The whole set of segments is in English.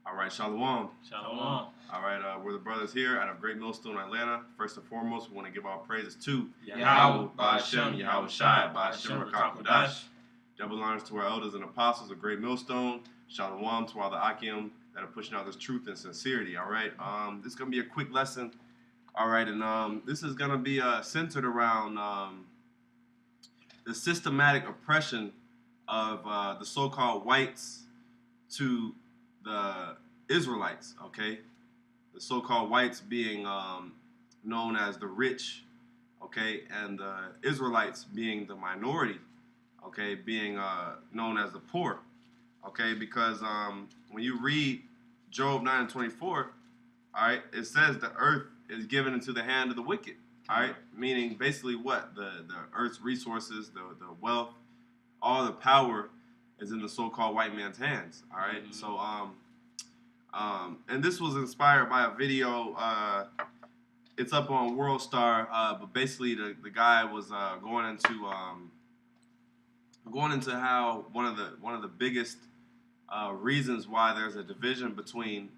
All right, Shalom. Shalom. All right, we're the brothers here out of Great Millstone, Atlanta. First and foremost, we want to give our praises to Yahweh, Ba'Hashem, Yahweh Shai, Ba'Hashem, Rakakodash. Double honors to our elders and apostles of Great Millstone. Shalom to all the Akim that are pushing out this truth and sincerity. All right, this is gonna be a quick lesson. All right, and this is gonna be centered around the systematic oppression of the so-called whites to the Israelites, okay? The so-called whites being known as the rich, okay? And the Israelites being the minority, okay? Being known as the poor, okay? Because when you read Job 9 and 24, all right, it says the earth is given into the hand of the wicked, all right? Meaning basically what? The earth's resources, the wealth, all the power is in the so-called white man's hands. All right. Mm-hmm. So and this was inspired by a video. It's up on World Star. But basically the guy was going into how one of the biggest reasons why there's a division between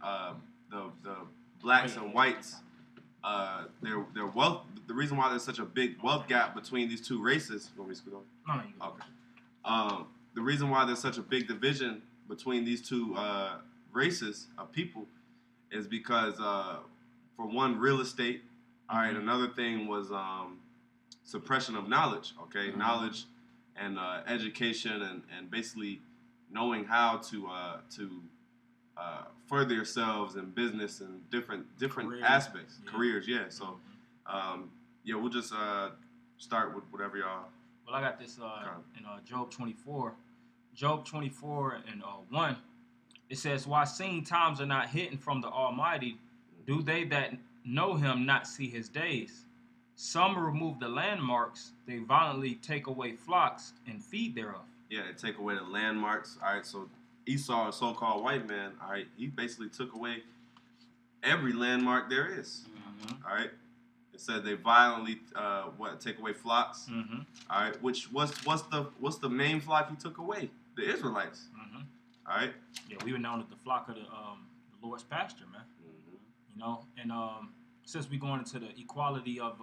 the blacks and whites. Their wealth. The reason why there's such a big wealth gap between these two races. You want me to scoot over? No, okay. The reason why there's such a big division between these two races of people is because, for one, real estate. All right, another thing was suppression of knowledge. Okay, knowledge and education and basically knowing how to further yourselves in business and different aspects, careers. Yeah. So, we'll just start with whatever y'all. Well, I got this in Job 24. Job 24 and 1, it says, "While seeing times are not hidden from the Almighty, do they that know him not see his days? Some remove the landmarks, they violently take away flocks and feed thereof." Yeah, they take away the landmarks. All right, so Esau, a so-called white man, all right, he basically took away every landmark there is. Mm-hmm. All right. It said they violently take away flocks. Mm-hmm. All right, which what's the main flock he took away? The Israelites. Mm-hmm. All right. Yeah, we were known as the flock of the Lord's pasture, man. Mm-hmm. You know, and since we're going into the equality of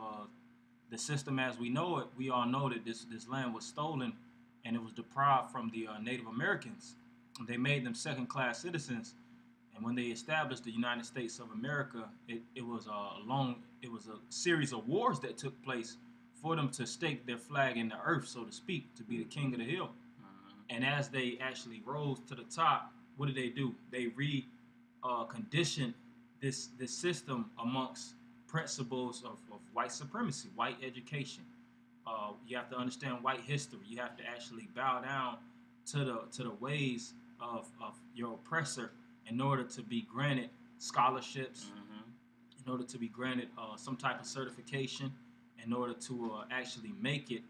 the system as we know it, we all know that this land was stolen and it was deprived from the Native Americans. They made them second-class citizens. And when they established the United States of America, it was a series of wars that took place for them to stake their flag in the earth, so to speak, to be the king of the hill. Mm-hmm. And as they actually rose to the top, what did they do? They conditioned this system amongst principles of white supremacy, white education. You have to understand white history. You have to actually bow down to the ways of your oppressor in order to be granted scholarships, in order to be granted some type of certification, in order to actually make it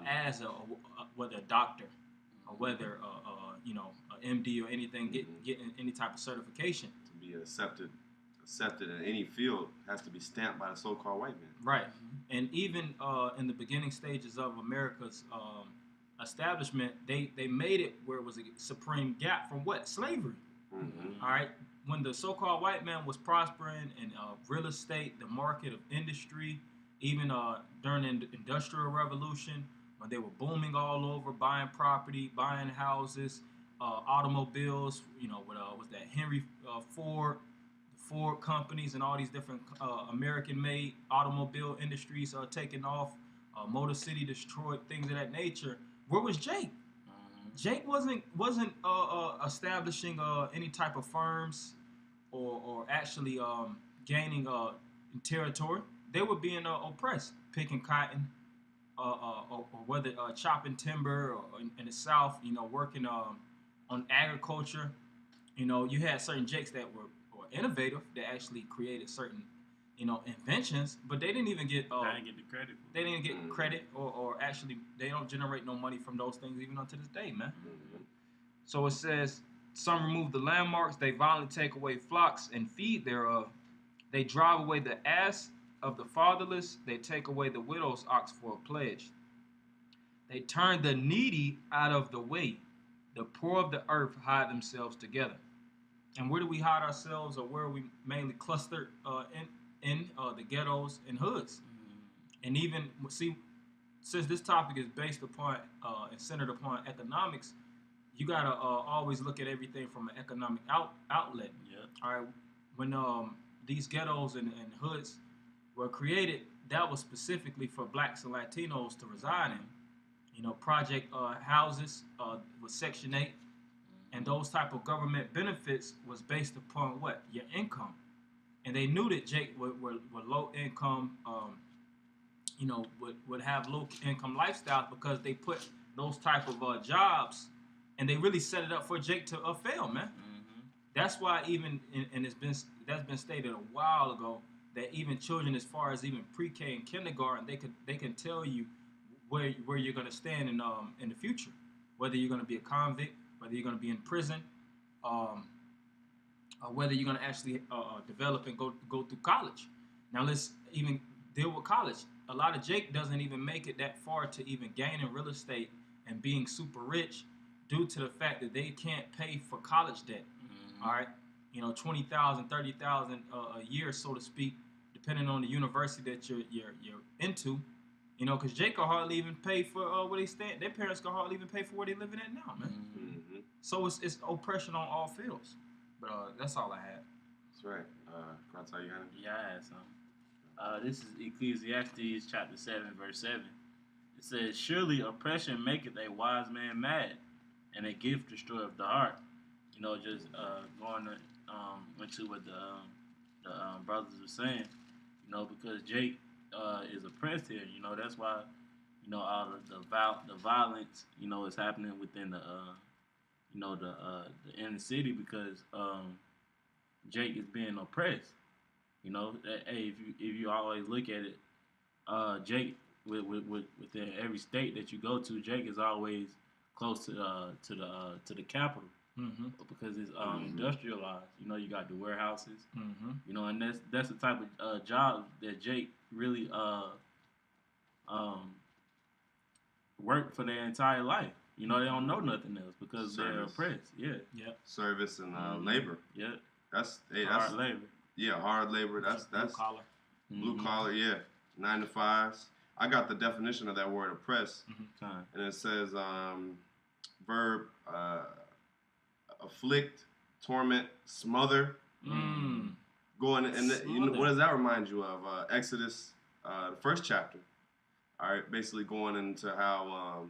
as whether a doctor or whether an MD or anything, get any type of certification. To be accepted in any field has to be stamped by the so-called white man. Right. And even in the beginning stages of America's establishment, they made it where it was a supreme gap from what? Slavery. Mm-hmm. All right. When the so-called white man was prospering in real estate, the market of industry, even during the Industrial Revolution, when they were booming all over, buying property, buying houses, automobiles, with that Henry Ford, the Ford companies, and all these different American-made automobile industries taking off, Motor City destroyed, things of that nature. Where was Jake? Jake wasn't establishing any type of firms or actually gaining territory. They were being oppressed, picking cotton, or whether chopping timber, or in the South, working on agriculture. You had certain Jakes that were innovative, that actually created certain inventions, but they didn't even get they didn't get the credit. They didn't get credit, or actually they don't generate no money from those things even unto this day, man. Mm-hmm. So it says, "Some remove the landmarks, they violently take away flocks and feed thereof. They drive away the ass of the fatherless, they take away the widow's ox for a pledge. They turn the needy out of the way, the poor of the earth hide themselves together." And where do we hide ourselves, or where are we mainly clustered in the ghettos and hoods? And even see, since this topic is based upon and centered upon economics, you gotta always look at everything from an economic outlet. Yeah. All right, when these ghettos and hoods were created, that was specifically for blacks and Latinos to reside in. You know, project houses with Section 8, and those type of government benefits was based upon what? Your income. And they knew that Jake were low income, would have low income lifestyles because they put those type of jobs, and they really set it up for Jake to fail, man. That's why even and that's been stated a while ago that even children, as far as even pre-K and kindergarten, they can tell you where you're gonna stand in the future, whether you're gonna be a convict, whether you're gonna be in prison, or whether you're gonna actually develop and go through college. Now let's even deal with college. A lot of Jake doesn't even make it that far to even gaining real estate and being super rich due to the fact that they can't pay for college debt. All right, $20,000, $30,000 a year, so to speak, depending on the university that you're into. Because Jake can hardly even pay for where they stay. Their parents can hardly even pay for where they living at now, man. So it's oppression on all fields. But that's all I had. That's right. Can I tell you, Hannah? Yeah, I had some. This is Ecclesiastes chapter 7, verse 7. It says, "Surely oppression maketh a wise man mad, and a gift destroyeth the heart." Just going into what the brothers were saying, because Jake is oppressed here. That's why, all of the violence, is happening within the inner city because Jake is being oppressed. Hey, if you always look at it, Jake within every state that you go to, Jake is always close to the capital. Because it's industrialized. You got the warehouses. And that's the type of job that Jake really worked for their entire life. They don't know nothing else because they're oppressed. Yeah. Service and labor. Yeah. That's hard labor. Yeah, hard labor. That's blue collar. Blue collar. Yeah, 9 to 5s. I got the definition of that word oppress, and it says verb. Afflict, torment, smother. Going and what does that remind you of? Exodus, the first chapter. All right, basically going into how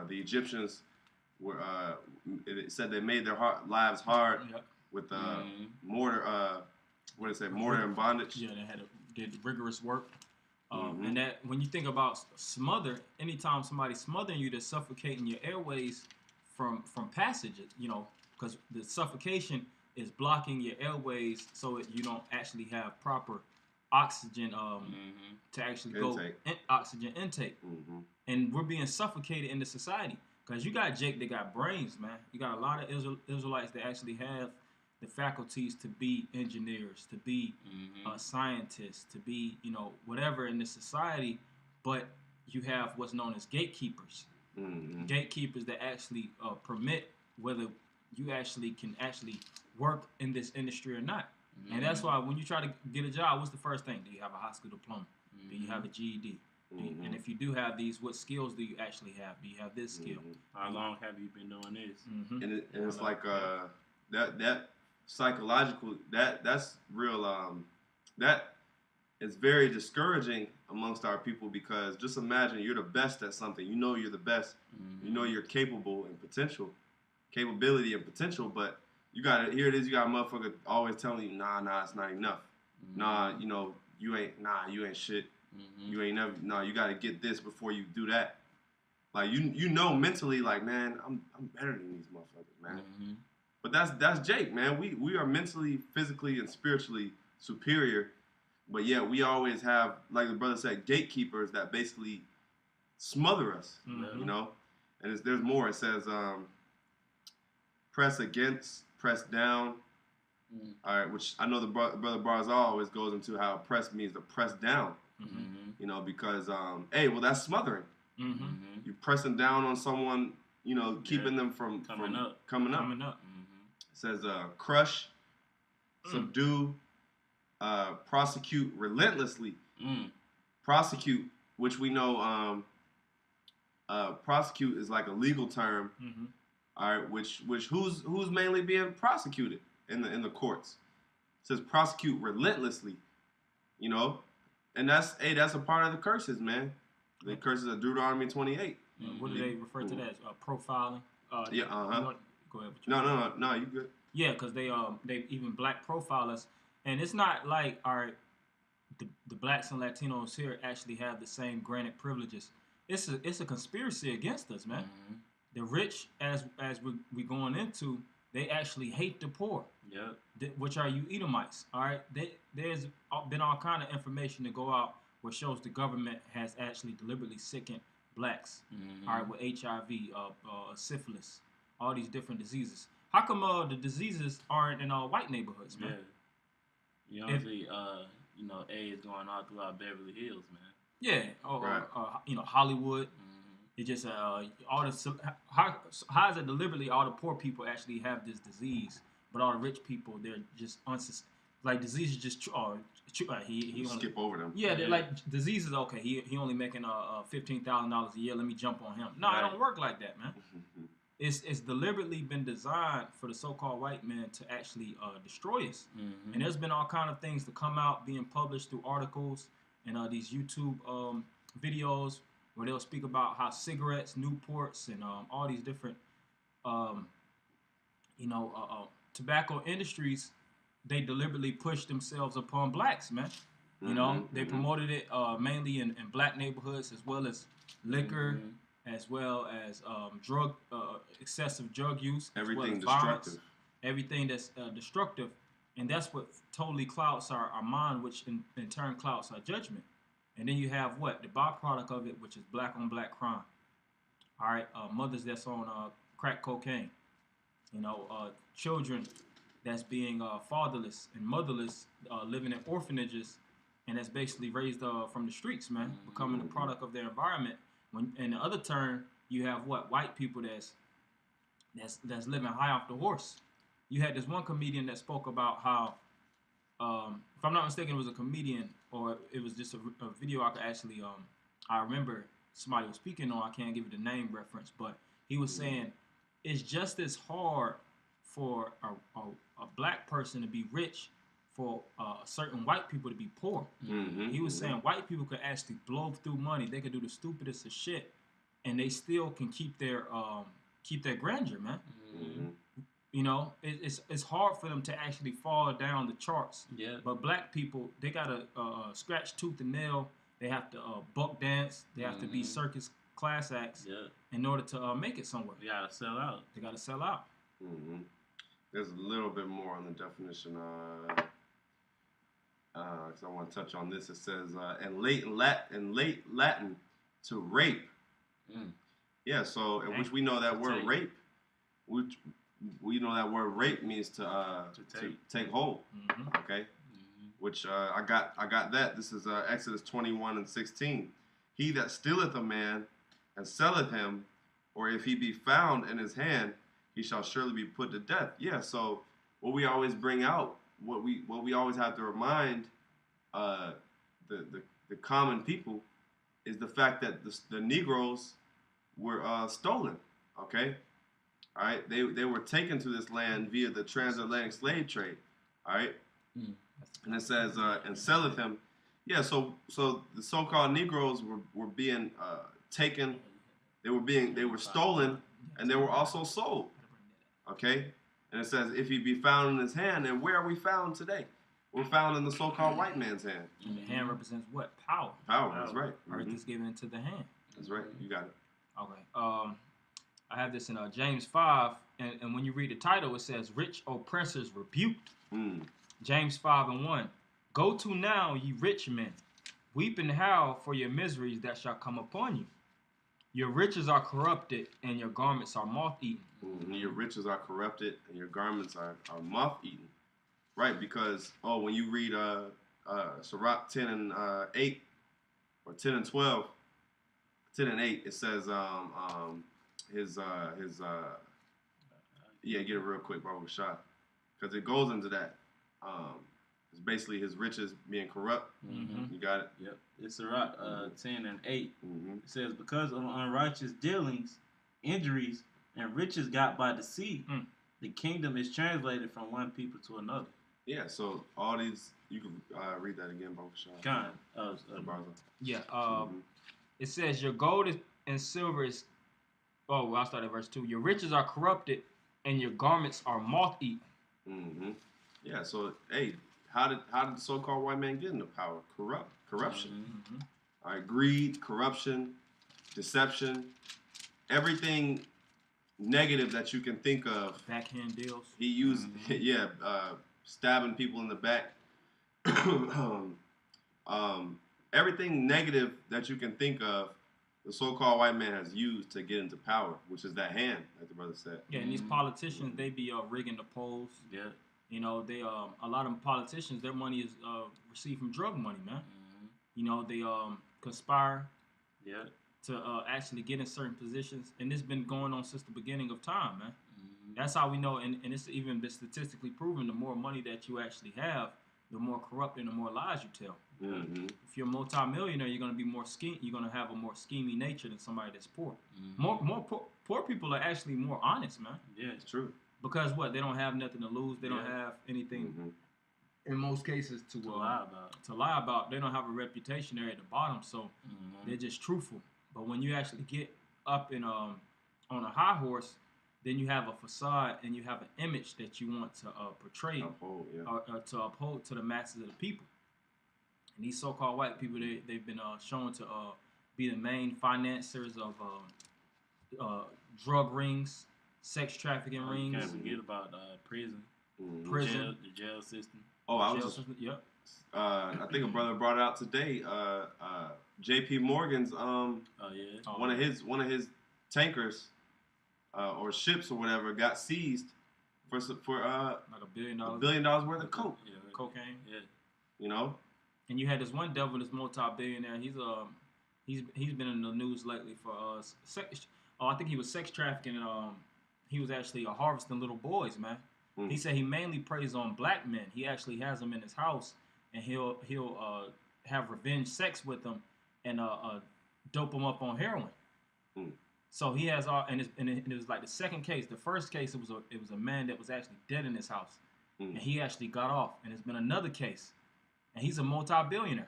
the Egyptians were. It said they made their lives hard with mortar. What did it say? Mortar and bondage. Yeah, they did rigorous work. And that when you think about smother, anytime somebody's smothering you, they're suffocating your airways from passage, because the suffocation is blocking your airways so you don't actually have proper oxygen to actually oxygen intake. And we're being suffocated in the society because you got Jake that got brains, man. You got a lot of Israelites that actually have the faculties to be engineers, to be scientists, to be whatever in this society, but you have what's known as gatekeepers. Gatekeepers that actually permit whether you actually can work in this industry or not. And that's why when you try to get a job, what's the first thing? Do you have a high school diploma? Do you have a GED? And if you do have these, what skills do you actually have? Do you have this skill? How long have you been doing this? And it's like that psychological, that's real, that is very discouraging amongst our people because just imagine you're the best at something. You're the best. You're capable and capability and potential, but here it is, you got a motherfucker always telling you, nah, it's not enough. Nah, you ain't shit. You ain't never, you got to get this before you do that. Like, mentally, like, man, I'm better than these motherfuckers, man. But that's Jake, man. We are mentally, physically, and spiritually superior. But yeah, we always have, like the brother said, gatekeepers that basically smother us, And there's more. It says, press against, press down. All right, which I know the brother Barzal always goes into how press means to press down. Because, that's smothering. You're pressing down on someone, keeping them from coming up. says crush, subdue, prosecute relentlessly. Prosecute, which we know, prosecute is like a legal term. All right, which who's mainly being prosecuted in the courts? It says prosecute relentlessly, you know, and that's a part of the curses, man. The curses of Deuteronomy 28. What do they refer to that as? Profiling. Yeah. Go ahead. No, you good. Yeah, because they even black profilers, and it's not like the blacks and Latinos here actually have the same granted privileges. It's a conspiracy against us, man. The rich, as we going into, they actually hate the poor. Yep. Which are you Edomites? All right. There's been all kind of information to go out which shows the government has actually deliberately sickened blacks. All right, with HIV, syphilis, all these different diseases. How come the diseases aren't in white neighborhoods, man? Yeah. You know, AIDS going all throughout Beverly Hills, man. Yeah. Right. Hollywood. It just all the how is it deliberately all the poor people actually have this disease, but all the rich people they're just like diseases just he skip over them. Yeah, they're like diseases. Okay, he only making $15,000 a year. Let me jump on him. No, Right. It don't work like that, man. It's deliberately been designed for the so-called white man to actually destroy us. And there's been all kind of things to come out being published through articles and these YouTube videos where they'll speak about how cigarettes, Newports, and all these different tobacco industries, they deliberately push themselves upon blacks, man. You know, they promoted it mainly in black neighborhoods, as well as liquor, as well as excessive drug use, Everything as well as destructive. violence, everything that's destructive, and that's what totally clouds our mind, which in turn clouds our judgment. And then you have what the byproduct of it, which is black on black crime. All right, mothers that's on crack cocaine. You know, children that's being fatherless and motherless, living in orphanages, and that's basically raised from the streets, man, becoming the product of their environment. When in the other turn, you have what white people that's living high off the horse. You had this one comedian that spoke about how, if I'm not mistaken, it was a comedian or it was just a video I could actually I remember somebody was speaking on. I can't give you the name reference, but he was saying it's just as hard for a black person to be rich for certain white people to be poor. He was saying white people could actually blow through money. They could do the stupidest of shit, and they still can keep their grandeur, man. You know, it's hard for them to actually fall down the charts. Yeah. But black people, they gotta scratch tooth and nail. They have to buck dance. They have to be circus class acts in order to make it somewhere. They gotta sell out. They gotta sell out. There's a little bit more on the definition. Because I want to touch on this. It says in late Latin to rape. Yeah. So in which we know that word rape, which we know that word rape means to take hold. Okay. Which I got that. This is Exodus 21:16. He that stealeth a man and selleth him, or if he be found in his hand, he shall surely be put to death. Yeah. So what we always bring out, what we always have to remind the common people is the fact that the Negroes were stolen. Okay. All right. They were taken to this land via the transatlantic slave trade. All right. And it says, and selleth him. Yeah, so the so-called Negroes were being taken. They were stolen, and they were also sold. Okay, and it says, if he be found in his hand, and where are we found today? We're found in the so-called white man's hand. And the hand represents what? Power. Power. That's right. Earth is given into the hand. That's right. You got it. Okay. I have this in James 5, and when you read the title, it says, "Rich oppressors rebuked." James 5:1. Go to now, ye rich men, weep and howl for your miseries that shall come upon you. Your riches are corrupted, and your garments are moth-eaten. Your riches are corrupted, and your garments are moth-eaten. Right, because when you read Sirach 10:8 or 10:12, 10:8, it says Yeah, get it real quick, bro. Shot, because it goes into that. It's basically his riches being corrupt. Mm-hmm. You got it. Yep. It's Sirach 10 and 8. Mm-hmm. It says, because of unrighteous dealings, injuries, and riches got by deceit, the kingdom is translated from one people to another. Yeah. So all these, you can read that again, bro. Shot. Kind. Yeah. It says your gold and silver is. Oh, well, I'll start at verse 2. Your riches are corrupted, and your garments are moth-eaten. Mm-hmm. Yeah. So, hey, how did the so-called white man get into power? Corruption. Mm-hmm. All right, greed, corruption, deception, everything negative that you can think of. Backhand deals. He used, stabbing people in the back. Everything negative that you can think of, the so-called white man has used to get into power, which is that hand, like the brother said. Yeah, and these politicians, they be rigging the polls. Yeah. You know, they a lot of politicians, their money is received from drug money, man. Mm-hmm. You know, they conspire Yeah. to actually get in certain positions, and this been going on since the beginning of time, man. Mm-hmm. That's how we know, and it's even been statistically proven, the more money that you actually have, the more corrupt and the more lies you tell. Mm-hmm. If you're a multi-millionaire, you're gonna be more you're gonna have a more scheming nature than somebody that's poor. Mm-hmm. More poor people are actually more honest, man. Yeah. It's true. Because what? They don't have nothing to lose. They don't have anything. Mm-hmm. In most cases, to lie about. They don't have a reputation there at the bottom, so they're just truthful. But when you actually get up in on a high horse, then you have a facade and you have an image that you want to portray to uphold to the masses of the people. And these so-called white people, they've been shown to be the main financiers of drug rings, sex trafficking rings. Can't forget about prison. Mm-hmm. Prison. The jail system. Oh, Yep. I think a brother brought it out today. J.P. Morgan's one of his tankers or ships or whatever got seized for like $1 billion. $1 billion worth of coke. Yeah. Cocaine. Yeah. You know. And you had this one devil, this multi-billionaire. He's been in the news lately for sex. I think he was sex trafficking and he was actually harvesting little boys, man. He said he mainly preys on black men. He actually has them in his house, and he'll have revenge sex with them and dope them up on heroin. So he has all, and it was like the second case. The first case, it was a man that was actually dead in his house, and he actually got off. And it's been another case, and he's a multi-billionaire.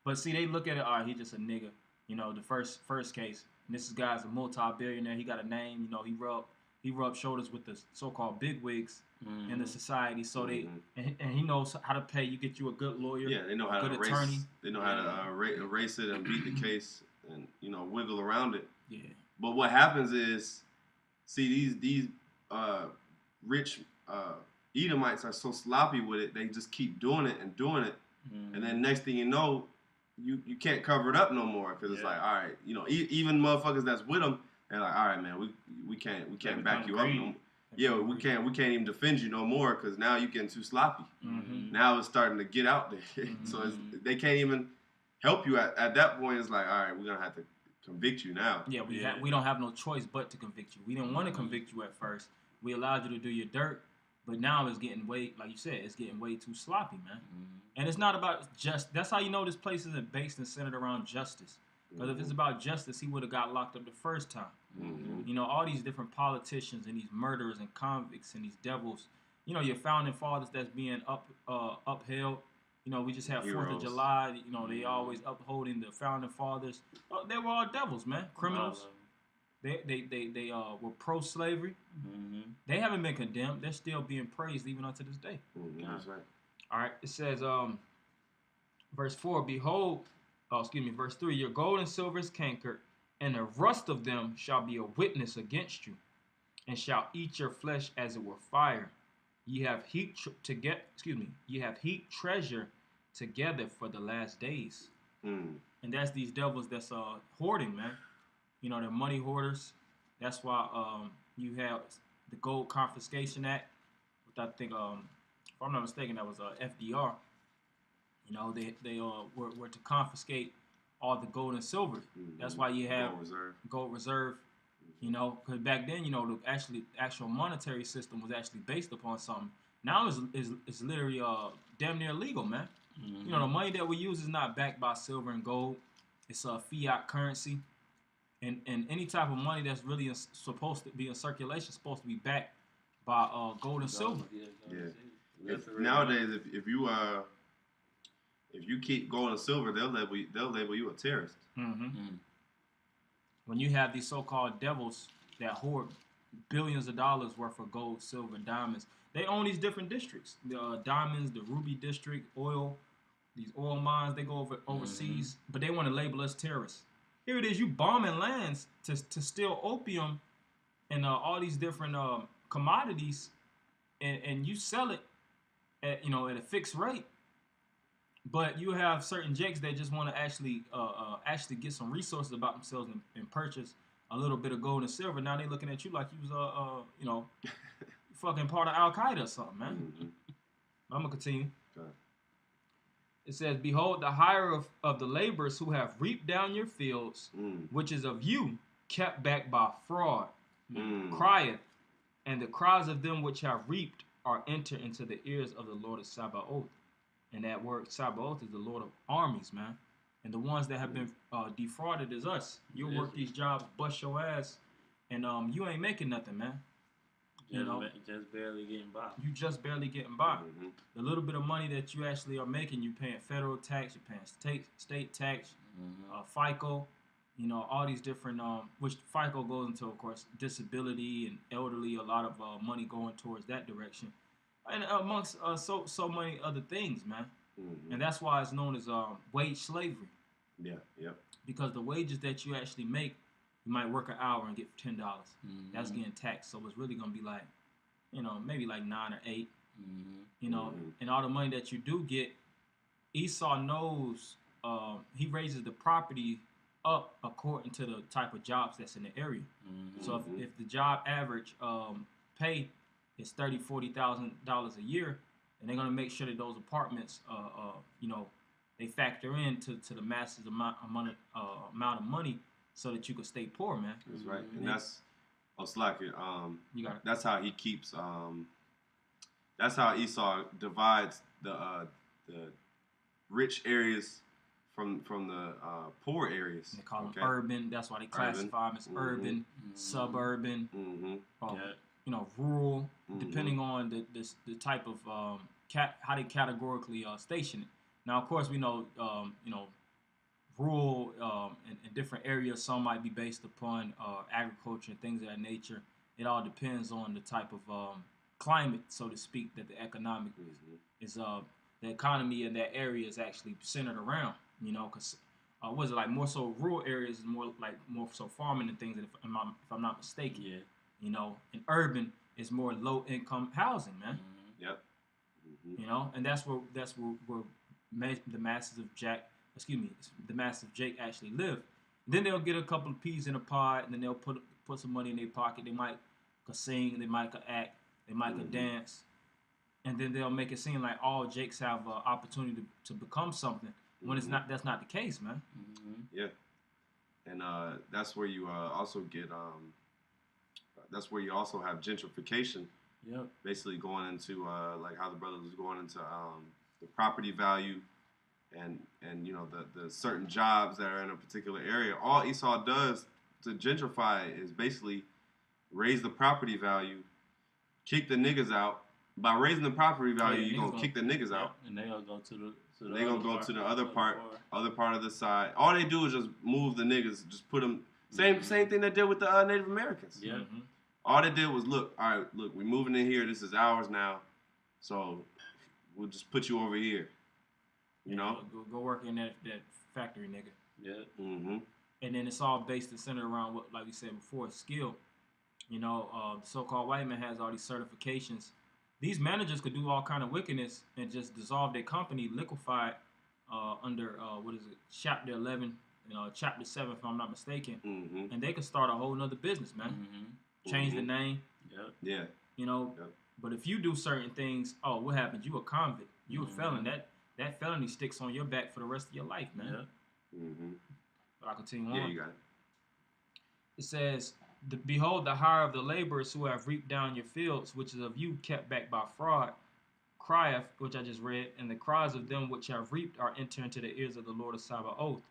But see, they look at it, all right, he's just a nigga. You know, the first case, and this guy's a multi-billionaire. He got a name. You know, he rubbed shoulders with the so-called bigwigs in the society. So they and he knows how to pay. You get you a good lawyer. Yeah, they know how to erase. Attorney. They know how to erase it and beat the case and wiggle around it. Yeah. But what happens is, see these rich Edomites are so sloppy with it. They just keep doing it, and then next thing you know, you can't cover it up no more because it's like, all right, even motherfuckers that's with them, they're like, all right, man, we can't back you up no more. Yeah, we can't even defend you no more because now you're getting too sloppy. Now it's starting to get out there, so they can't even help you at that point. It's like, all right, we're gonna have to convict you now. Yeah, we don't have no choice but to convict you. We didn't want to convict you at first. We allowed you to do your dirt, but now it's getting way, like you said, it's getting way too sloppy, man. And it's not about that's how you know this place isn't based and centered around justice. Because if it's about justice, he would have got locked up the first time. You know, all these different politicians and these murderers and convicts and these devils, you know, your founding fathers that's being upheld. You know, we just have 4th of July. You know, they always upholding the founding fathers. They were all devils, man. Criminals. They were pro-slavery. They haven't been condemned. They're still being praised even unto this day. That's right. All right. It says, verse 4, verse 3, your gold and silver is cankered, and the rust of them shall be a witness against you, and shall eat your flesh as it were fire. Ye have heaped treasure together for the last days. And that's these devils that's hoarding, man. You know, they're money hoarders. That's why you have the Gold Confiscation Act, which I think, if I'm not mistaken, that was FDR. You know, they were to confiscate all the gold and silver. That's why you have Gold reserve. You know, because back then, you know, the actual monetary system was actually based upon something. Now it's literally damn near illegal, man. You know, the money that we use is not backed by silver and gold. It's a fiat currency, and any type of money that's really supposed to be in circulation is supposed to be backed by gold and silver. Yeah. Nowadays, if you keep gold and silver, they'll label you a terrorist. When you have these so-called devils that hoard billions of dollars worth of gold, silver, and diamonds, they own these different districts. The diamonds, the ruby district, oil, these oil mines, they go overseas, but they want to label us terrorists. Here it is, you bombing lands to steal opium and all these different commodities, and you sell it at a fixed rate. But you have certain jakes that just want to actually get some resources about themselves and purchase a little bit of gold and silver. Now they looking at you like you was fucking part of Al Qaeda or something, man. I'm gonna continue. Okay. It says, "Behold, the hire of the laborers who have reaped down your fields, which is of you, kept back by fraud, crieth, and the cries of them which have reaped are entered into the ears of the Lord of Sabaoth." And that word Sabaoth is the Lord of armies, man. And the ones that have been defrauded is us. You'll work these jobs, bust your ass, and you ain't making nothing, man. Just barely getting by. You just barely getting by. The little bit of money that you actually are making, you're paying federal tax, you're paying state tax, FICO, all these different, which FICO goes into, of course, disability and elderly, a lot of money going towards that direction. And amongst so many other things, man. And that's why it's known as wage slavery. Yeah. Because the wages that you actually make, you might work an hour and get $10. That's getting taxed. So it's really gonna be like, maybe like 9 or 8. And all the money that you do get, Esau knows he raises the property up according to the type of jobs that's in the area. So if the job average pay is $30,000-$40,000 a year, and they're gonna make sure that those apartments, they factor into the masses amount of money, so that you can stay poor, man. That's right, and that's Slack it. You got it. That's how he keeps. That's how Esau divides the rich areas from the poor areas. They call them urban. That's why they classify them as urban, suburban, rural, depending on the type of how they categorically station it. Now, of course, we know rural in different areas. Some might be based upon agriculture and things of that nature. It all depends on the type of climate, so to speak, that the economic is. The economy in that area is actually centered around. Because was it like more so rural areas is more so farming and things. If I'm not mistaken. Yeah. And urban is more low income housing, man. Yep. And that's where the masses of Jake actually live. Then they'll get a couple of peas in a pot, and then they'll put some money in their pocket. They might could sing, they might could act, they might could dance, and then they'll make it seem like all Jakes have an opportunity to become something. When it's not, that's not the case, man. Yeah, and that's where you also get that's where you also have gentrification. Yep. Basically going into like how the brothers was going into the property value and the certain jobs that are in a particular area. All Esau does to gentrify is basically raise the property value, kick the niggas out. By raising the property value, you're gonna kick the niggas out. And they gonna go to the they gonna go to the other part of the side. All they do is just move the niggas, just put them. Same thing they did with the Native Americans. Yeah. All they did was look, we moving in here. This is ours now, so we'll just put you over here. Go work in that factory, nigga. Yeah. And then it's all based and centered around what, like we said before, skill. The so-called white man has all these certifications. These managers could do all kind of wickedness and just dissolve their company, liquefy it under Chapter 11, Chapter 7, if I'm not mistaken, and they could start a whole nother business, man. Change the name. Yeah. But if you do certain things, what happens? You a convict. You a felon. That felony sticks on your back for the rest of your life, man. But I'll continue on. Yeah, you got it. It says, Behold, the hire of the laborers who have reaped down your fields, which is of you kept back by fraud, crieth, which I just read, and the cries of them which have reaped are entering into the ears of the Lord of Sabaoth.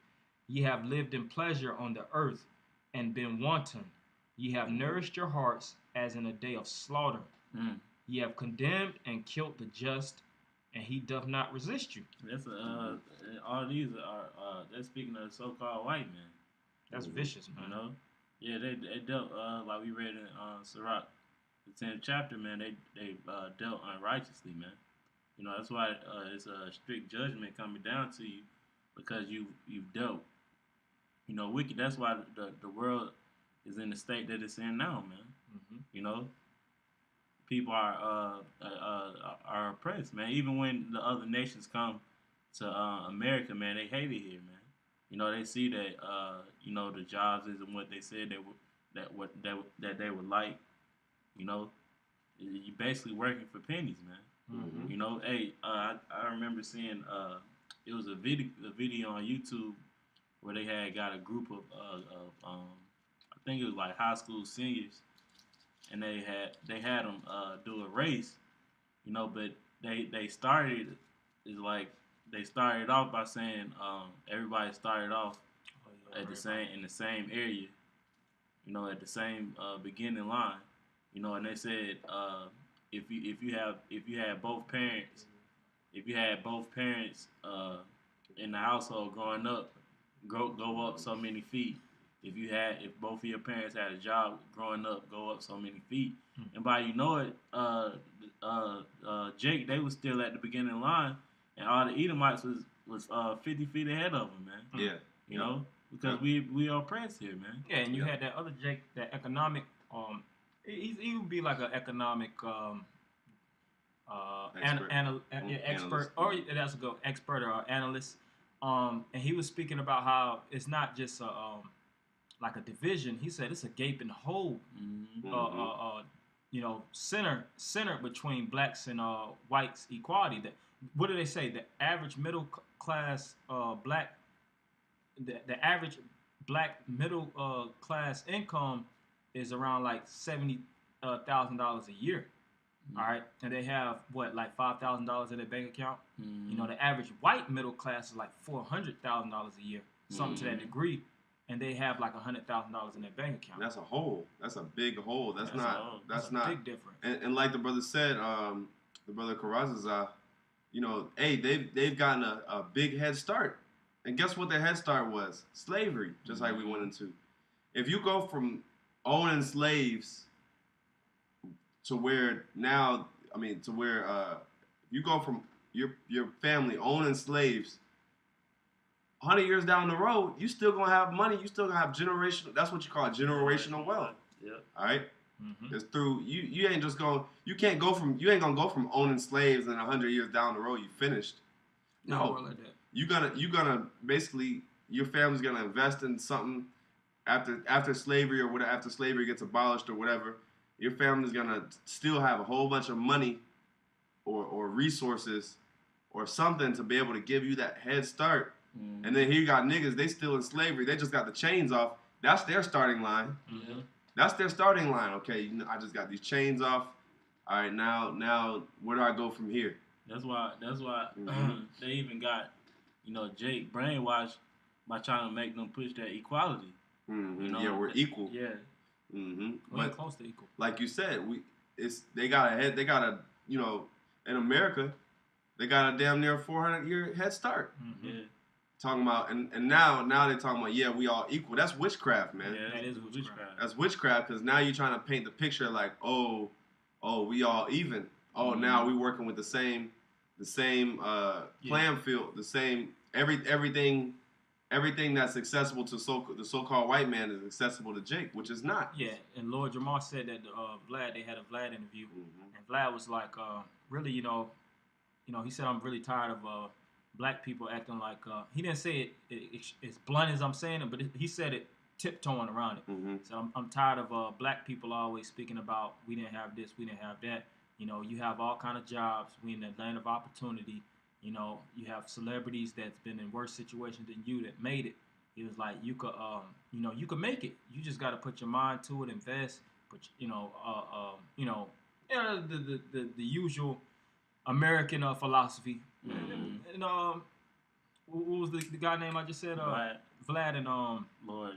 Ye have lived in pleasure on the earth, and been wanton. Ye have nourished your hearts as in a day of slaughter. Ye have condemned and killed the just, and he doth not resist you. That's all these are. They're speaking of the so-called white man. That's vicious, man. You know, yeah, they dealt like we read in Sirach, the 10th chapter, man. They dealt unrighteously, man. You know, that's why it's a strict judgment coming down to you, because you've dealt, you know, wicked. That's why the world is in the state that it's in now, man. You know, people are oppressed, man. Even when the other nations come to America, man, they hate it here, man. You know, they see that you know, the jobs isn't what they said that they would like. You know, you basically working for pennies, man. You know, hey, I remember seeing it was a video on YouTube where they had got a group of I think it was like high school seniors, and they had them do a race, you know, but they started off by saying everybody started off at the same area, you know, at the same beginning line, you know, and they said if you had both parents in the household growing up, go up so many feet. If both of your parents had a job growing up, go up so many feet. And by you know it, Jake, they was still at the beginning line, and all the Edomites was 50 feet ahead of them, man. Yeah. You know, because we are oppressed here, man. Yeah, and you had that other Jake, that economic. He would be like an economic expert, or that's a good expert or analyst. And he was speaking about how it's not just like a division. He said it's a gaping hole, you know, center between blacks and whites equality. That, what do they say? The average middle class black, the average black middle class income is around like $70,000 a year. All right, and they have what, like $5,000 in their bank account. You know, the average white middle class is like $400,000 a year, something to that degree, and they have like $100,000 in their bank account. That's a hole. That's a big hole. That's not a big difference. And like the brother said, the brother Karazazah, you know, hey, they've gotten a big head start, and guess what their head start was? Slavery, just like we went into. If you go from owning slaves to where now, I mean, to where you go from your family owning slaves, 100 years down the road, you still gonna have money. You still gonna have generational. That's what you call generational wealth. Yeah. All right. It's through you ain't just going. You ain't gonna go from owning slaves and 100 years down the road you finished. No, like that. you're gonna basically, your family's gonna invest in something after slavery or whatever, after slavery gets abolished or whatever. Your family's gonna still have a whole bunch of money or resources or something to be able to give you that head start. And then here you got niggas, they still in slavery. They just got the chains off. That's their starting line. That's their starting line. Okay, you know, I just got these chains off. All right, now where do I go from here? That's why they even got, you know, Jake brainwashed by trying to make them push that equality. You know? Yeah, we're equal. Yeah. We're close to equal. Like you said, they got a, you know, in America, they got a damn near 400-year head start. Yeah. Talking about and now they're talking about, yeah, we all equal. That's witchcraft, man. Yeah, that is witchcraft. That's witchcraft, because now you're trying to paint the picture like, oh, we all even. Oh, now we working with the same playing field, the same everything that's accessible to the so-called white man is accessible to Jake, which is not. Yeah, and Lord Jamar said that Vlad, they had a Vlad interview, and Vlad was like, really, you know, he said, I'm really tired of black people acting like, he didn't say it as blunt as I'm saying it, but he said it tiptoeing around it. So I'm tired of black people always speaking about, we didn't have this, we didn't have that. You know, you have all kind of jobs. We in the land of opportunity. You know, you have celebrities that's been in worse situations than you that made it. He was like, you could make it. You just got to put your mind to it, invest. But the usual American philosophy. Mm-hmm. And what was the guy name I just said? Vlad and Lord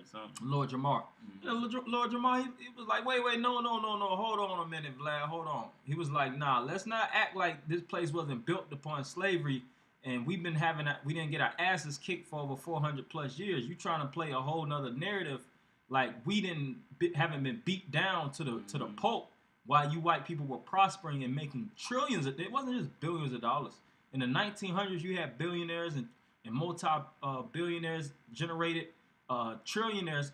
Jamar. Mm-hmm. Lord Jamar, he was like, wait, no, hold on a minute, Vlad, hold on. He was like, nah, let's not act like this place wasn't built upon slavery, and we didn't get our asses kicked for over 400 plus years. You trying to play a whole nother narrative, like we haven't been beat down to the pulp while you white people were prospering and making trillions. It wasn't just billions of dollars. In the 1900s, you had billionaires and multi-billionaires generated trillionaires.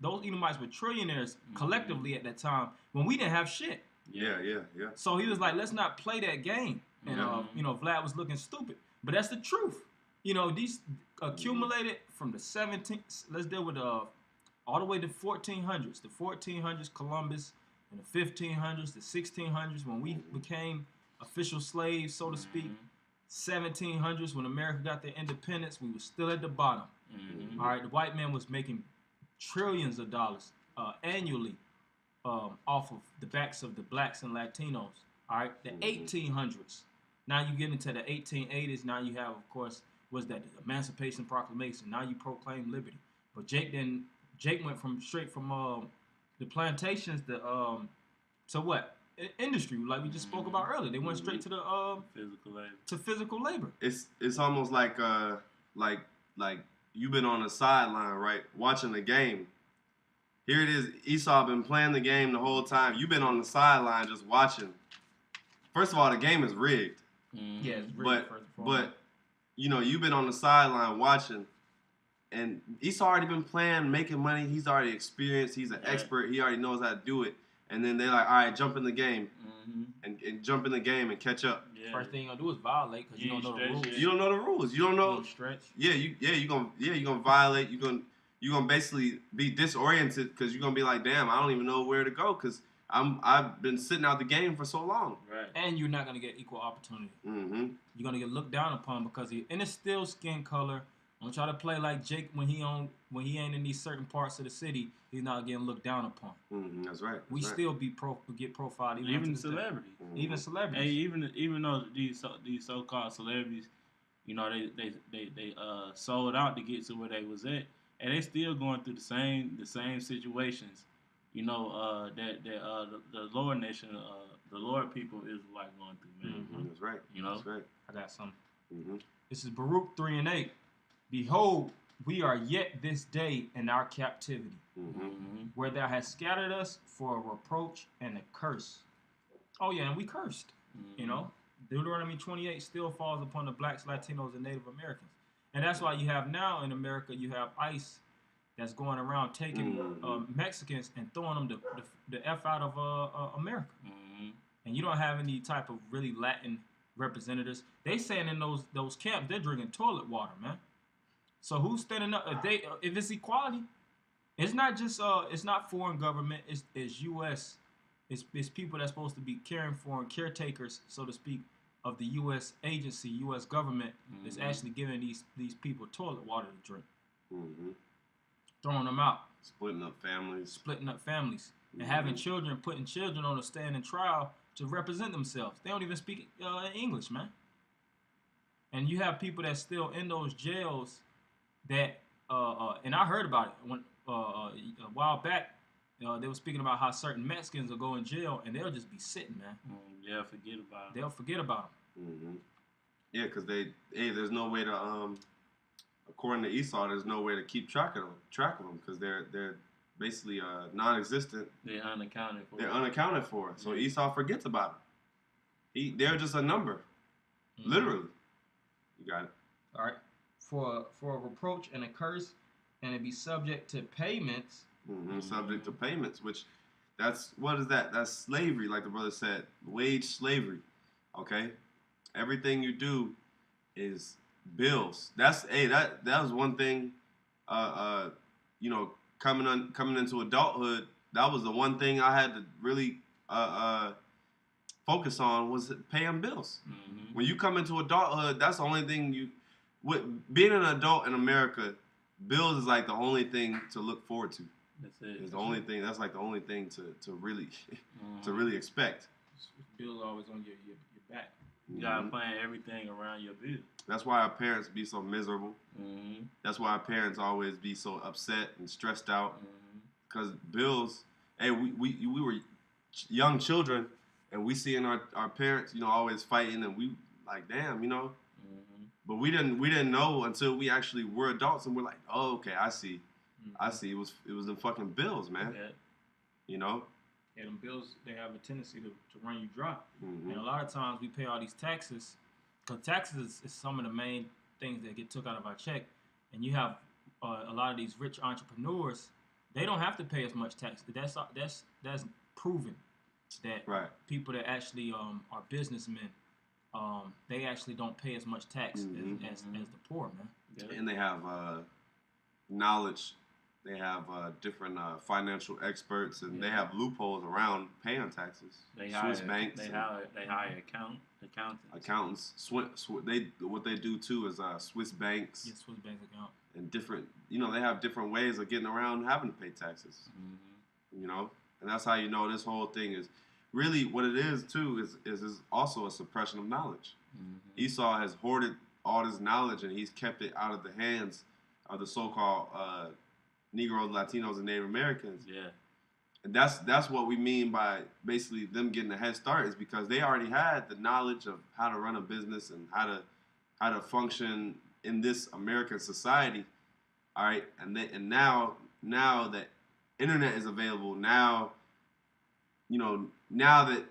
Those Edomites were trillionaires collectively at that time when we didn't have shit. Yeah. So he was like, let's not play that game. And, Vlad was looking stupid. But that's the truth. These accumulated from the 17th, let's deal with all the way to 1400s. The 1400s, Columbus, and the 1500s, the 1600s, when we became official slaves, so to speak. 1700s, when America got their independence, we were still at the bottom. Mm-hmm. All right, the white man was making trillions of dollars annually off of the backs of the blacks and Latinos. All right, the 1800s. Now you get into the 1880s. Now you have, of course, was that the Emancipation Proclamation. Now you proclaim liberty. But Jake went straight from the plantations to what? Industry, like we just spoke about earlier. They went straight to the physical labor. It's almost like you've been on the sideline, right, watching the game. Here it is. Esau been playing the game the whole time. You've been on the sideline just watching. First of all, the game is rigged. Mm-hmm. Yeah, it's rigged. But you've been on the sideline watching, and Esau already been playing, making money. He's already experienced. He's an expert. He already knows how to do it. And then they're like, all right, jump in the game, and jump in the game and catch up. Yeah. First thing you're gonna do is violate because you don't know the rules. You don't know the rules. You don't know. Stretch. You're gonna violate. You're gonna basically be disoriented because you're gonna be like, damn, I don't even know where to go because I've been sitting out the game for so long. Right. And you're not gonna get equal opportunity. Mm-hmm. You're gonna get looked down upon because it's still skin color. Don't try to play like Jake when he ain't in these certain parts of the city. He's not getting looked down upon. Mm-hmm. That's right. We still get profiled even celebrities. Mm-hmm. Even celebrities. Hey, even though these so-called celebrities, they sold out to get to where they was at, and they still going through the same situations. That the lower nation, the lower people is like going through, man. Mm-hmm. That's right. That's right. I got some. Mm-hmm. This is Baruch 3:8. Behold, we are yet this day in our captivity, where thou hast scattered us for a reproach and a curse. Oh yeah, and we cursed. Deuteronomy 28 still falls upon the blacks, Latinos, and Native Americans. And that's why you have now in America, you have ICE that's going around taking Mexicans and throwing them the F out of America. Mm-hmm. And you don't have any type of really Latin representatives. They saying in those camps, they're drinking toilet water, man. So who's standing up? If it's equality, it's not just it's not foreign government. It's U.S. It's people that's supposed to be caring for and caretakers, so to speak, of the U.S. agency, U.S. government that's actually giving these people toilet water to drink, throwing them out, splitting up families, and having children, putting children on a stand and trial to represent themselves. They don't even speak English, man. And you have people that's still in those jails. That and I heard about it when a while back. They were speaking about how certain Mexicans will go in jail and they'll just be sitting, man. They'll forget about them. They'll forget about them. Mm-hmm. Yeah, because there's no way to according to Esau, there's no way to keep track of them because they're basically non-existent. They're unaccounted for. So Esau forgets about them. They're just a number, literally. You got it. All right. For a reproach and a curse, and it be subject to payments. Subject to payments, which what is that? That's slavery, like the brother said, wage slavery. Okay, everything you do is bills. That was one thing. Coming into adulthood, that was the one thing I had to really focus on was paying bills. When you come into adulthood, that's the only thing being an adult in America bills is like the only thing to look forward to. That's it. It's the only thing. That's like the only thing to really to really expect. Bills always on your back. You gotta plan everything around your bill. That's why our parents be so miserable. Mm-hmm. That's why our parents always be so upset and stressed out. Because bills. Hey, we were young children, and we seeing our parents, always fighting, and we like, damn, But we didn't know until we actually were adults, and we're like, oh, okay, I see. I see. It was the fucking bills, man. Yeah. Yeah, them bills, they have a tendency to run you dry. Mm-hmm. And a lot of times we pay all these taxes, because taxes is some of the main things that get took out of our check. And you have a lot of these rich entrepreneurs, they don't have to pay as much tax. That's proven that people that actually are businessmen, they actually don't pay as much tax as the poor, man. Yeah. And they have knowledge. They have different financial experts, and they have loopholes around paying taxes. Swiss banks. They hire accountants. What they do too is Swiss banks. Yes, Swiss banks account. And different, they have different ways of getting around having to pay taxes. And that's how this whole thing is really what it is too. Is also a suppression of knowledge. Esau has hoarded all this knowledge, and he's kept it out of the hands of the so-called Negroes, Latinos, and Native Americans. Yeah. And that's what we mean by basically them getting a head start, is because they already had the knowledge of how to run a business and how to function in this American society. All right, and now that internet is available, now that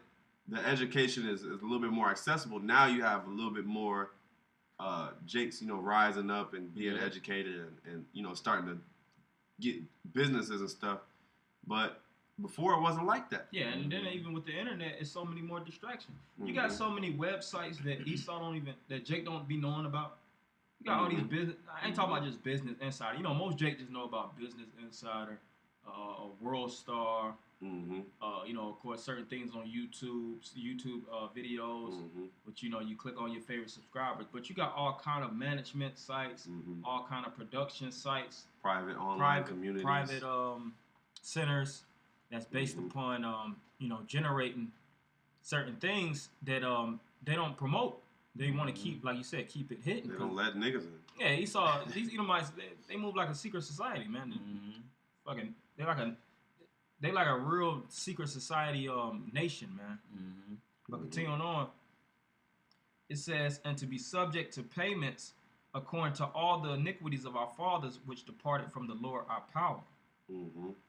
the education is a little bit more accessible, now you have a little bit more Jakes, rising up and being educated and starting to get businesses and stuff. But before it wasn't like that. Yeah, and then even with the internet, it's so many more distractions. You got so many websites that that Jake don't be knowing about. You got all these business. I ain't talking about just Business Insider. Most Jake just know about Business Insider, World Star. Of course, certain things on YouTube videos, which you click on your favorite subscribers. But you got all kind of management sites, all kind of production sites, private online communities, private centers that's based upon generating certain things that they don't promote. They want to keep, like you said, keep it hidden. They don't let niggas in. Yeah, he saw these Edomites. They move like a secret society, man. Fucking, they like a real secret society nation, man. But continuing on, it says, and to be subject to payments according to all the iniquities of our fathers, which departed from the Lord our power.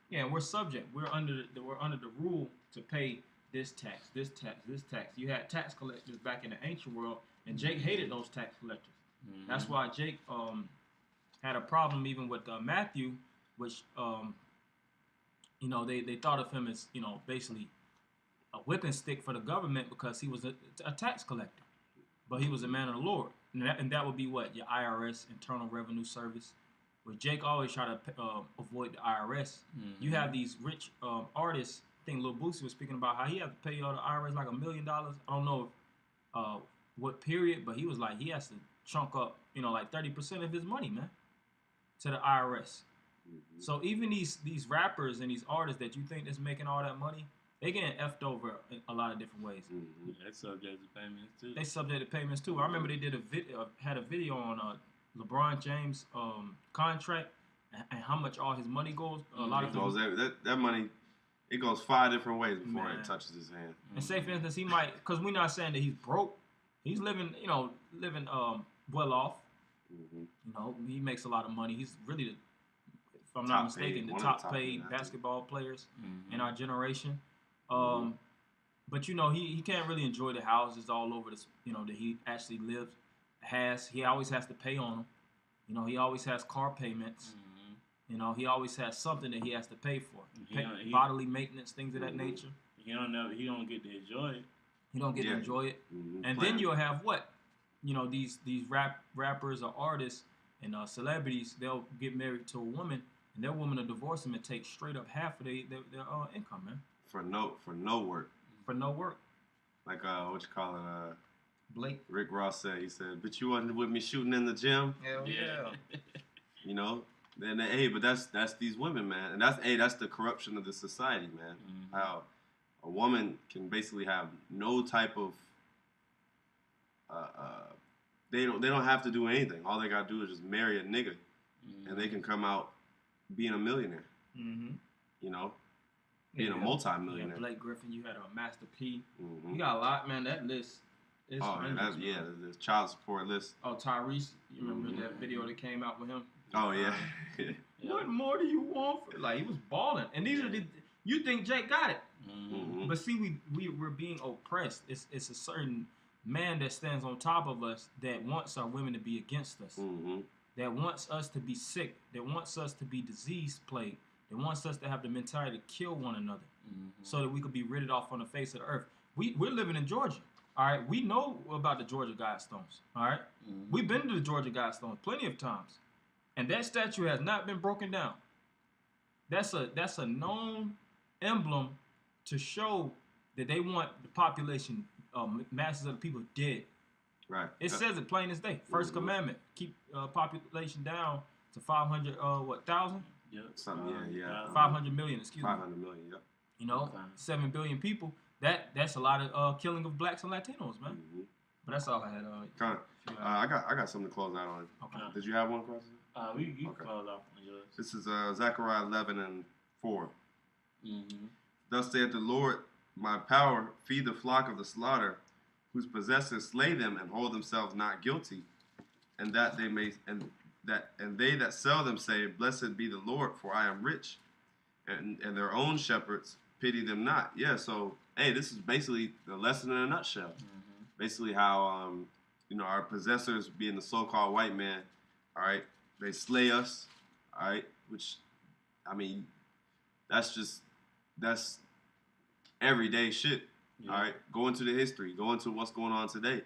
Yeah, and we're subject. We're under the rule to pay this tax, this tax, this tax. You had tax collectors back in the ancient world, and Jake hated those tax collectors. That's why Jake had a problem even with Matthew, which they thought of him as basically a whipping stick for the government because he was a tax collector, but he was a man of the Lord, and that would be what your IRS, Internal Revenue Service. Where Jake always try to avoid the IRS. You have these rich artists. I think Lil Boosie was speaking about how he had to pay all the IRS like $1 million. I don't know what period, but he was like he has to chunk up like 30% of his money, man, to the IRS. So even these rappers and these artists that you think is making all that money, they getting effed over in a lot of different ways. They subject to payments too. They subject to payments too. I remember they did had a video on LeBron James contract and how much all his money goes. A lot of that money, it goes 5 different ways before it touches his hand. And say for instance, he might, because we're not saying that he's broke. He's living well off. He makes a lot of money. He's really if I'm not mistaken, the top paid basketball players in our generation. But he can't really enjoy the houses all over this. That he actually he always has to pay on them. He always has car payments. He always has something that he has to pay for. Bodily maintenance, things of that nature. He don't get to enjoy it. He don't get to enjoy it. And then you'll have what? These rappers or artists and celebrities, they'll get married to a woman, and their woman will divorce them and take straight up half of their income, man. For no work. For no work. Like what you call it? Blake. Rick Ross said. He said, "But you wasn't with me shooting in the gym." Hell yeah. And hey, but that's these women, man, and that's the corruption of the society, man. Mm-hmm. How a woman can basically have no type of they don't have to do anything. All they gotta do is just marry a nigga, and they can come out being a millionaire. Mm-hmm. You know, being a multi-millionaire. Blake Griffin, you had a Master P. Mm-hmm. You got a lot, man. That list is the child support list. Oh, Tyrese, you remember that video that came out with him? Oh yeah. What more do you want? Like, he was balling, and these are the. You think Jake got it? Mm-hmm. But see, we're being oppressed. It's a certain man that stands on top of us that wants our women to be against us. Mm-hmm. That wants us to be sick. That wants us to be disease plagued. That wants us to have the mentality to kill one another, so that we could be ridded off on the face of the earth. We're living in Georgia. All right, we know about the Georgia Guidestones. All right, we've been to the Georgia Guidestones plenty of times, and that statue has not been broken down. That's a known emblem to show that they want the population, masses of the people dead. Right. It says it plain as day. First commandment: keep population down to 500 thousand? Yep. Something. Yeah. 500 million. Excuse me. 500 million. Yep. You know, 7 billion people. That's a lot of killing of blacks and Latinos, man. Mm-hmm. But that's all I had. I got something to close out on. Okay. Did you have one question? You Okay. called off on yours. This is Zechariah 11:4. Mm-hmm. Thus saith the Lord, my power feed the flock of the slaughter, whose possessors slay them and hold themselves not guilty, and that they may and they that sell them say, blessed be the Lord, for I am rich, and their own shepherds pity them not. Yeah. So hey, this is basically the lesson in a nutshell. Mm-hmm. Basically how our possessors, being the so-called white man, all right, they slay us, all right, which, I mean, that's everyday shit. Yeah. All right, go into the history, go into what's going on today.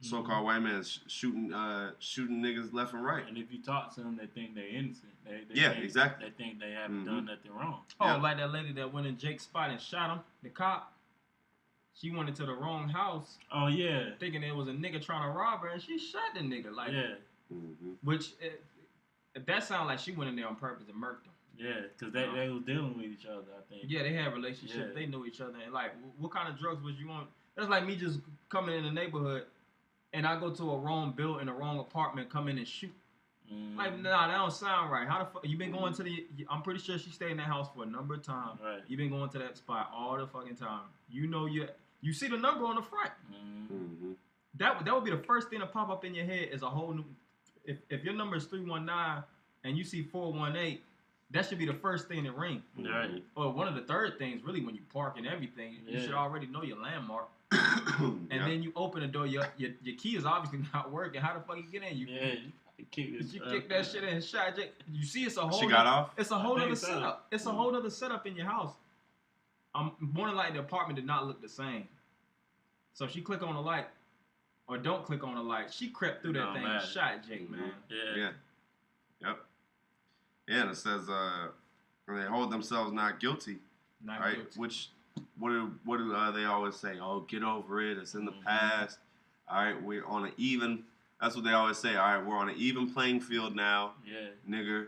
So-called white man is shooting niggas left and right. And if you talk to them, they think they're innocent. Exactly. They think they haven't done nothing wrong. Oh, Yeah. like that lady that went in Jake's spot and shot him, the cop. She went into the wrong house, Oh yeah. thinking there was a nigga trying to rob her, and she shot the nigga. Like, Yeah. Mm-hmm. which that sounded like she went in there on purpose and murked him. Yeah, because they was dealing with each other, I think. Yeah, they had relationships. Yeah. They knew each other. And like, what kind of drugs was you on? That's like me just coming in the neighborhood, and I go to a wrong building, a wrong apartment, come in and shoot. Mm-hmm. Like, nah, that don't sound right. How the fuck? You been going to the? I'm pretty sure she stayed in that house for a number of times. Right. You been going to that spot all the fucking time. You know you see the number on the front. Mm-hmm. Mm-hmm. That would be the first thing to pop up in your head is a whole new. If your number is 319 and you see 418, that should be the first thing that ring. Right. Or one of the third things, really, when you park and everything, you should already know your landmark. And then you open the door, your key is obviously not working. How the fuck you get in? You kick that shit in and shot Jake. You see, it's a whole. She got off. It's a whole other setup. It's a whole other setup in your house. More than likely, the apartment did not look the same. So if she click on the light, or don't click on the light, she crept through that thing and shot Jake, man. Yeah. Yep. Yeah, and it says, when they hold themselves not guilty, Not right? guilty. Which, what do they always say? Oh, get over it. It's in the past. All right, we're on an even. That's what they always say. All right, we're on an even playing field now. Yeah. Nigga,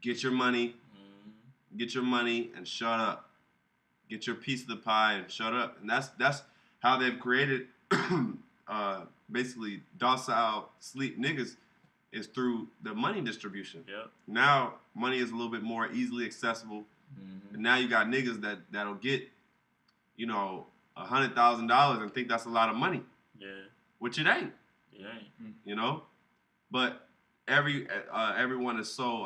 get your money. Mm-hmm. Get your money and shut up. Get your piece of the pie and shut up. And that's how they've created basically docile sleep niggas is through the money distribution. Yep. Now money is a little bit more easily accessible. Mm-hmm. And now you got niggas that'll get, $100,000 and think that's a lot of money. Yeah. Which it ain't. It ain't. You know? But everyone is so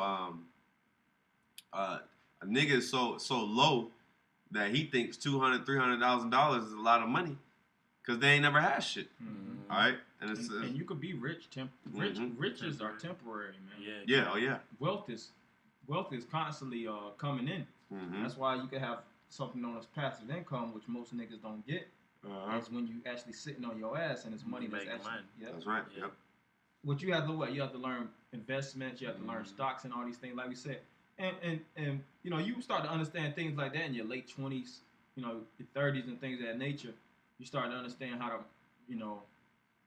a nigga is so low that he thinks $200,000-$300,000 is a lot of money because they ain't never had shit. Mm-hmm. All right, and you could be rich. Riches are temporary, man. Yeah. Oh yeah. Wealth is constantly coming in. Mm-hmm. That's why you can have something known as passive income, which most niggas don't get. That's when you actually sitting on your ass and it's money that's actually money. Yep. That's right. Yeah. Yep. What you have to what? You have to learn investments. You have to learn stocks and all these things, like we said. And you start to understand things like that in your late 20s, your 30s and things of that nature. You start to understand how to,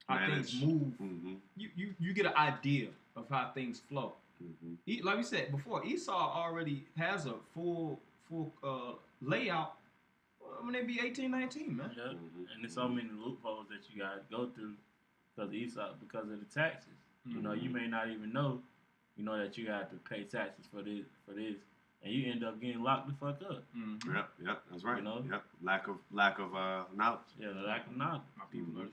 how Manage. things move. Mm-hmm. You get an idea of how things flow. Like we said before, Esau already has a full layout when they be 18, 19, man. Yep. And there's so many loopholes that you got to go through because of the taxes. You know, you may not even know, that you have to pay taxes for this, and you end up getting locked the fuck up. Yep, that's right. You know? Yep, lack of knowledge. Yeah, the lack of knowledge. My people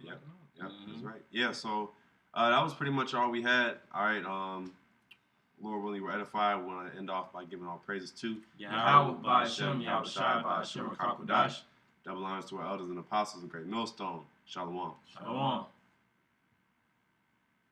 Yep, that's right. Yeah, so that was pretty much all we had. All right, Lord willing, we're edified. We want to end off by giving all praises to Yahweh, by Hashem, Yahweh Shai, by Hashem, Rakakwadash. Double honors to our elders and apostles, a great millstone. Shalom. Shalom.